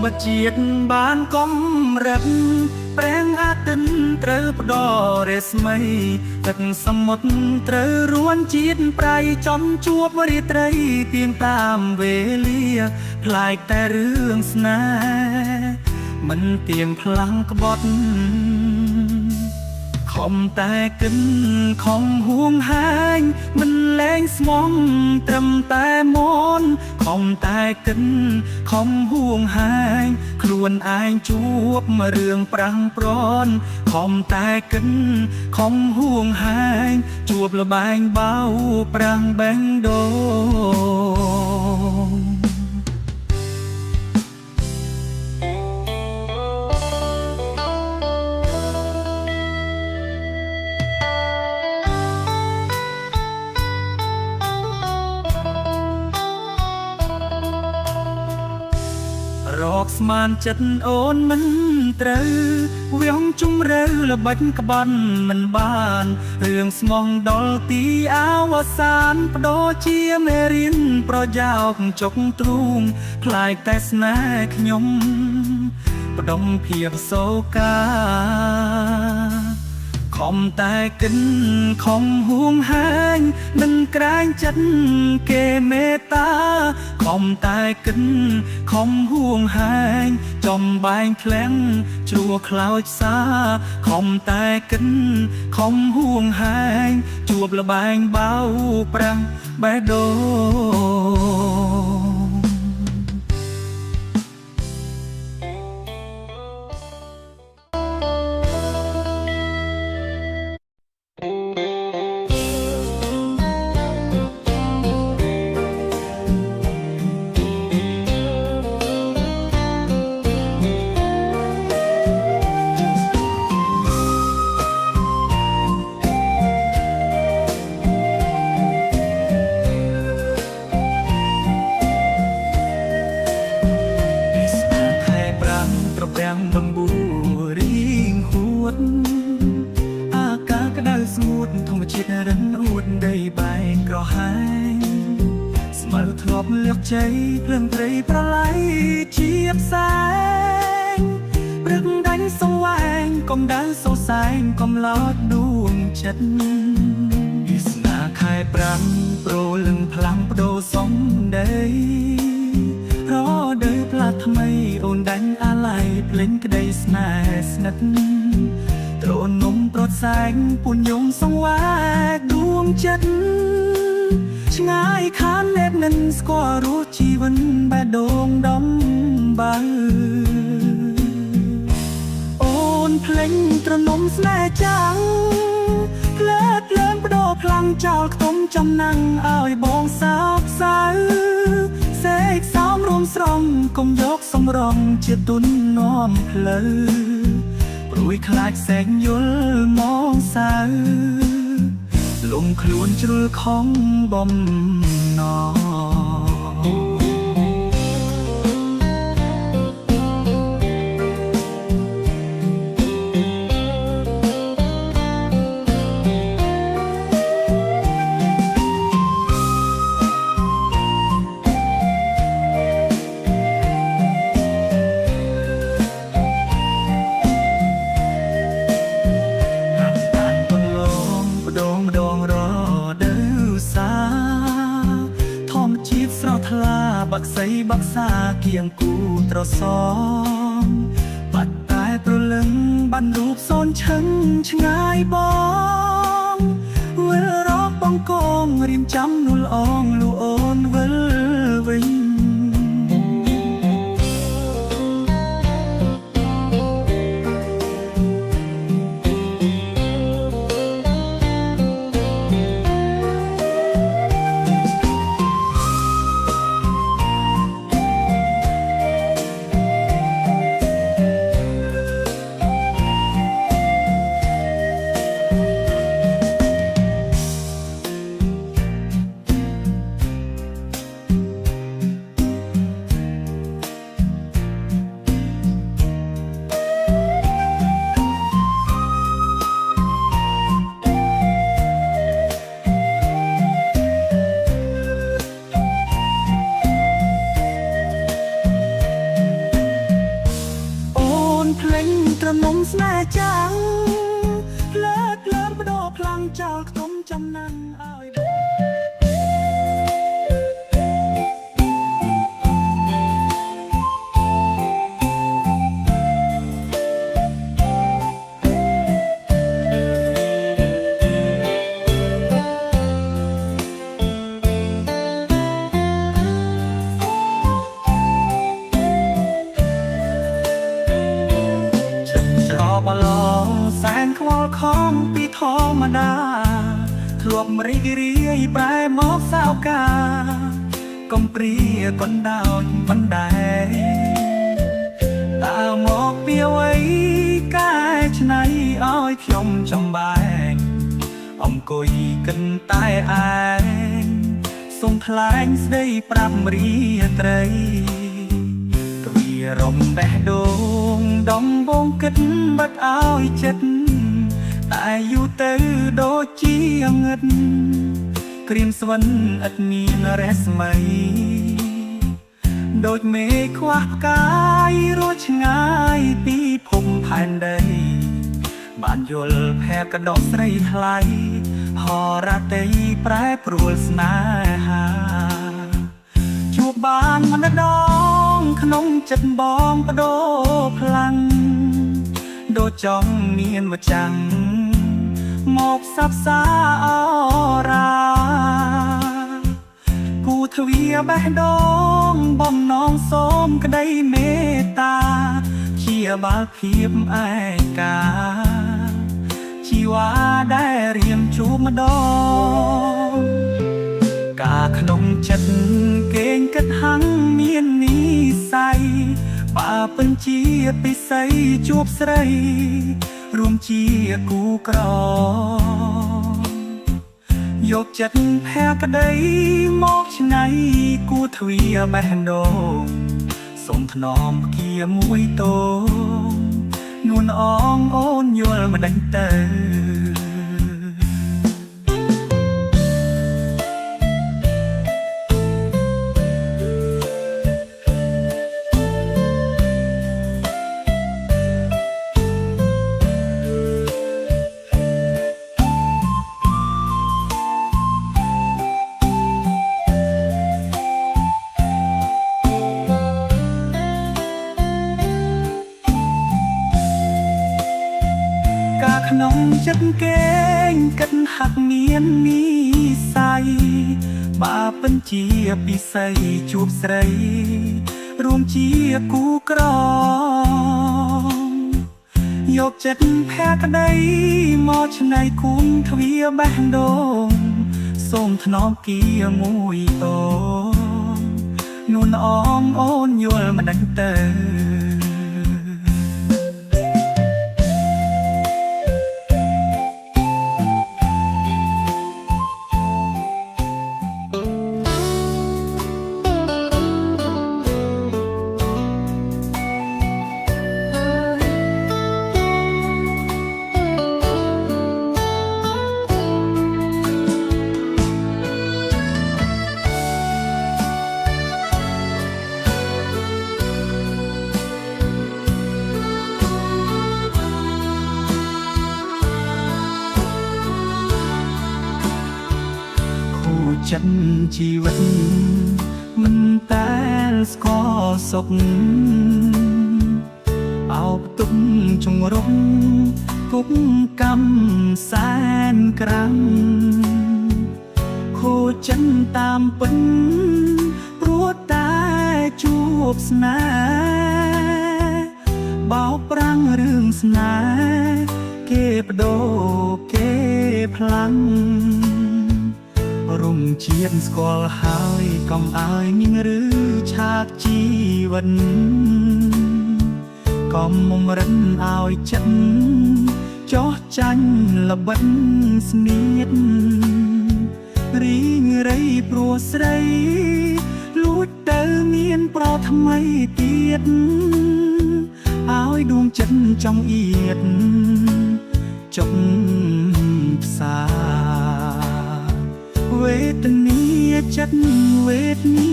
มជាតិបានកំរិតប្រេងអាទិនត្រូវផ្ដល់រស្មីទឹកសមុទ្រត្រូវរួនជាតិប្រៃចំជួបរាត្រីទៀងតាមវេលាប្លែកតែរឿងស្នេហ៍មិនទៀងផ្លាំងក្បត់ខំតែគិនខំហួងហែងមិនលែងស្មងត្រឹមតែមនខំតែគិនខំហួងហែងខ្លួនឯងជួបមករឿងប្រាំងប្រន់ខំតែគិនខំហួងហែងជួបលបែងបៅប្រាំងបេងដូងរកស្មានចិត្តអូនមិនត្រូវវាងជំរឿល្បិចក្បន់មិនបានរឿងស្មងដល់ទីអវសានបដូរជាមេរៀនប្រយោគចុកទ្រូងខ្លាយតែស្នេហ៍ខ្ញុំបដុំភាពសោកាខំតែគិនខំហួងហែងមិនក្រែងចិត្តគេមេត្តាខំតែគិនខំហួងហែងចំបែងក្លែងជ្រួខ្លោចសាខំតែគិនខំហួងហែងជួបលបែងបៅប្រាំងបេះដូងប្រាំងដំបូរៀងហួតអាកាសក្តៅស្ងួតធម្មជាតិរិនអួតដីបែកក្រហាយស្មៅធ្លាប់លះជ័យភ្លើងព្រៃប្រឡ័យជាផ្សែងព្រឹកដាច់សវែងកុំដៅសោសែងកុំឡោតដួងចិត្តវាសនាខែប្រាំងប្រលឹងផ្លាំងបដូរសំដីរដូវផ្លាស់ថ្មីអូនដាញ់អាឡ័យភ្លេងក្តីស្នេហ៍ស្និទ្ធទ្រនំប្រត់សែងពុញយំសង្វាកដួងចិត្តឆ្ងាយខាននេបនិនស្គាល់រសជីវិតបែដងដំបើអូនភ្លេងទ្រនំស្នេហ៍ចាំងផ្លែតលើងបដូរផ្លាំងចោលខ្ទមចំណាំងឲ្យបងសោកសៅសេកសោមរួមស្រងកុំយកសំរងជាទុននាំផ្លូវព្រួយខ្លាចសែងយល់មកសៅលំខ្លួនជ្រុលខំបំណងបាក់សៃបាក់សាគៀងគូត្រសងបាត់តែប្រលឹងបានរូបសូនឈឹងឆ្ងាយបងវិលរកបងកងរៀមចាំនួលអងលូអូនវិលវិញ จังเลิกเลิมโดพลังเจ้าขนมจำนันอ้อยบลองแสงควอลของปีทอมาดาทลวมรีเรียปลายหมอกสาวกากมปรีก้นดาวบันไดตาหมอกเปียไว้กายชนัยอ้อยพยมจำบายอมกุยกันใต้อายส่งพลายสได้ปรับเรียไตรรมแบะดงดองบงกึดบัดอ้อยเจ็ดแต่อยู่ตื้อโดจีเงินเกรียมสวรรค์อัดมีเรสมัยโดยเมฆวากายรถง่ายปีผมผ่านได้บ้านยลแพรกระดอกใส่ไทยหอราตรีแปรปรวลสนาหาจูบบ้านมันดองขนมจัดบองประโดพลังโดจองเมียนว่าจังหมอกซับซาอรากูทวีแบะดองบ่มน้องสมก็ได้เมตตาเขียบาเพียบไอกาชีวาได้เรียมจูบมาดองกาขนมจัดเก่งกระทั่งเมียนนี้ใส่ป่าปัญจีไปใส่จูบใส่รวมจีกูกรอยกจัดแพ้กระไดมอกชไหนกูทวีแบนโดสมถนอมเกียมวยโตนวลอ่องโอนโยลมาดังเตขนมจัดเก่งกันหักเมียนมีใส่บาปัญจีปีใส่จูบใส่รวมจีกูกรองยกจัดแพ้กระไดมอชนัยคุณทวีแบงโดงส้มถนอมเกียมวยโตนุ่นอ้อมโอนโยลมาดังเตอจันชีวิตมันแต่สกอศกเอาตุ้มจงรบทุกกรรมแสนครั้งโคจันตามปนรู้ตาจูบสนาเบาปรังเรื่องสนาเก็บโดเก็บพลังรุ่งเชียนสกอลหายกำอายยิ่งหรือชาติชีวันกำมงรันอายจันจ่อจันละบันสนิทรีเงไรปลัวใส่ลูดเตอเมียนปลอทำไมเกียดอายดวงจันจ้องเอียดจบสาเวทนีจัดเวทนี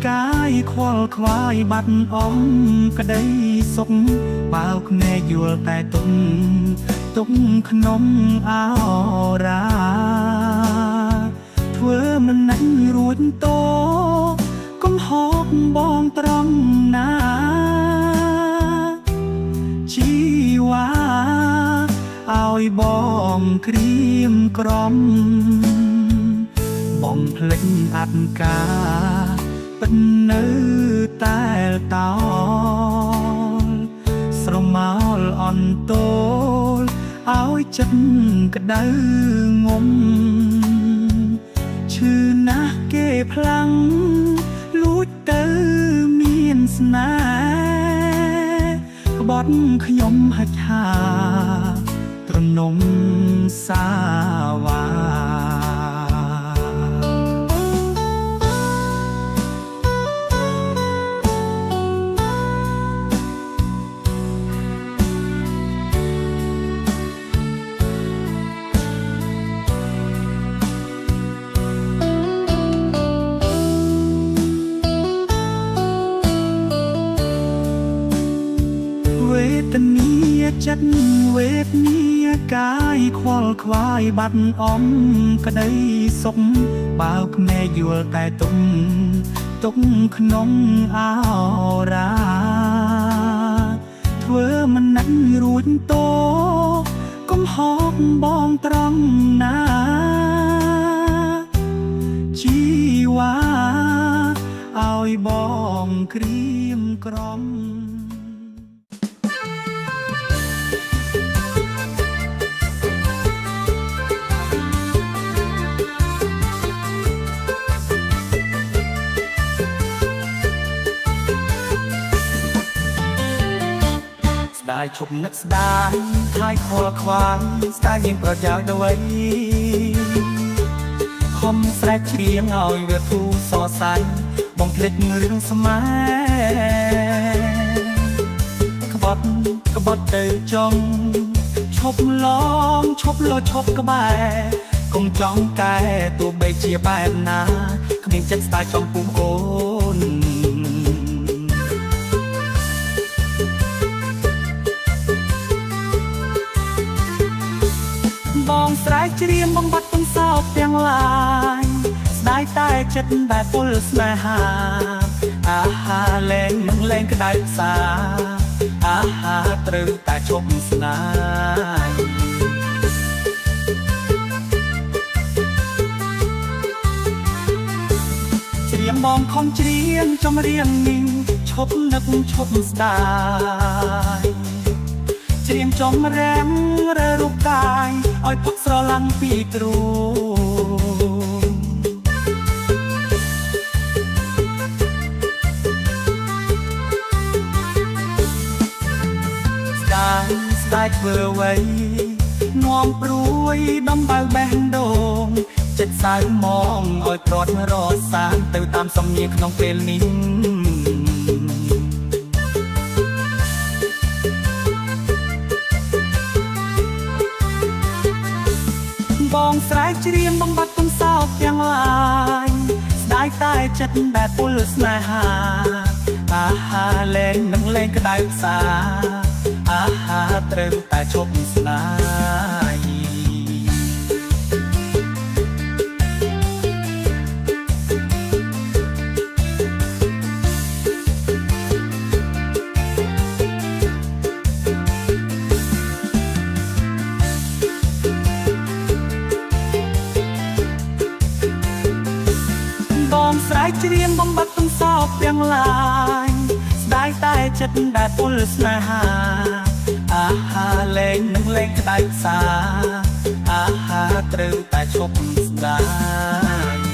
កាយខ្វល់ខ្វាយបាត់អំក្តីសុខបើកភ្នែកយល់តែទុកក្នុងអរាធ្វើមិនណាច់រួចតកុំហកបងត្រង់ណាជីវ៉ាឲ្យបងក្រៀមក្រំបងភ្លេចអត្តកាពិននៅតែតោស្រមោលអន្តោលឲ្យចិត្តក្តៅងំឈឺណាស់គេផ្លាំងលួចទៅមានស្នេហ៍ក្បត់ខ្ញុំហិចហាត្រនំសាវ៉ាវេទនាចិត្តវេទនាកាយខ្វល់ខ្វាយបាត់អំក្តីសុខបើកភ្នែកយល់តែទុកក្នុងអរាធ្វើមិនណាច់រួចតកុំហកបងត្រង់ណាជីវ៉ាឲ្យបងក្រៀមក្រំស្ដាយឈប់នឹកស្ដាយហើយខលខ្វាងស្ដាយមានប្រយោជន៍អ្វីខំស្រែកច្រៀងឲ្យវាធូរសរសៃបងភ្លេចរឿងស្នេហ៍ក្បត់ទៅចង់ឈប់ឡងឈប់លោឈប់ក្បែរកុំចង់កែទោះបីជាបែបណាគ្មានចិត្តស្ដាយចំពោះអូនបងស្រែកច្រៀងបងបាត់ទាំងសោកទាំងឡាយស្ដាយតែចិត្តបែបពលស្នេហាអាហាលែងនឹងលែងក្តៅផ្សាអាហាត្រូវតែឈប់ស្នេហ៍ច្រៀងបងខំច្រៀងចម្រៀងនេះឈប់នឹកឈប់ស្ដាយច្រៀងចំរាំរើរូបកាយឲ្យផឹកស្រឡាំងពីទ្រូងស្ដាយធ្វើអ្វីនាំព្រួយដំបៅបេះដូងចិត្តសៅមងឲ្យព្រាត់រសាទៅតាមសំនៀងក្នុងពេលនេះបងស្រែកច្រៀងបំបត្តិទាំងសោកទាំងឡាយស្ដាយតែចិត្តបែបពលស្នេហាអាហាលែងនឹងលែងក្តៅផ្សាអាហាត្រូវតែឈប់ស្នេហ៍ស្រែកច្រៀងបំបត្តិទាំងសោកទាំងឡាយស្ដាយតែចិត្តបែបពលស្នេហាអាហាលែងនឹងលែងក្តៅផ្សាអាហាត្រូវតែឈប់ស្ដាយ